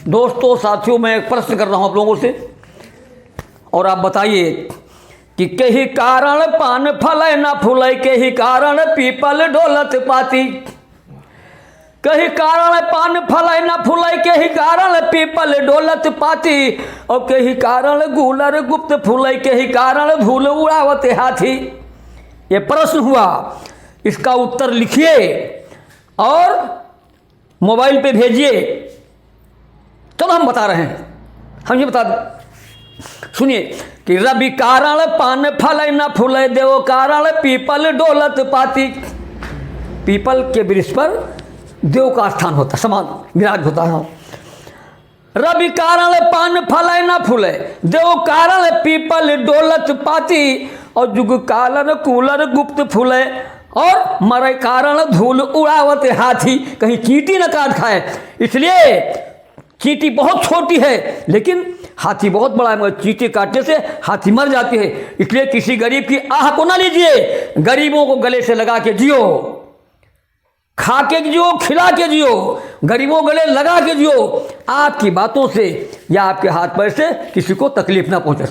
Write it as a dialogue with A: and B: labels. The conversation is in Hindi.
A: दोस्तों साथियों, मैं एक प्रश्न कर रहा हूं आप लोगों से और आप बताइए कि कही कारण पान फलै ना फूलै, कही कारण पीपल डोलत पाती। कही कारण पान फलै ना फूलै, कही कारण पीपल डोलत पाती, और कही कारण गुलर गुप्त फूलै, कही कारण धूल उड़ावत हाथी। ये प्रश्न हुआ, इसका उत्तर लिखिए और मोबाइल पे भेजिए। चलो हम बता रहे हैं, हम ये बता दें। सुनिए कि रवि कारण पान फलै ना फूलै, देव कारण पीपल डोलत पाती। पीपल के वृक्ष पर देव का स्थान होता, समान विराज होता है। रवि कारण पान फलै ना फूलै, देव कारण पीपल डोलत पाती, और जुग कारण कूलर गुप्त फूलै, और मरे कारण धूल उड़ावत हाथी। कहीं चींटी न काट खाए, इसलिए चींटी बहुत छोटी है लेकिन हाथी बहुत बड़ा है, मगर चींटी काटने से हाथी मर जाती है। इसलिए किसी गरीब की आह को ना लीजिए, गरीबों को गले से लगा के जियो, खा के जियो, खिला के जियो, गरीबों गले लगा के जियो। आपकी बातों से या आपके हाथ पैर से किसी को तकलीफ ना पहुंचे।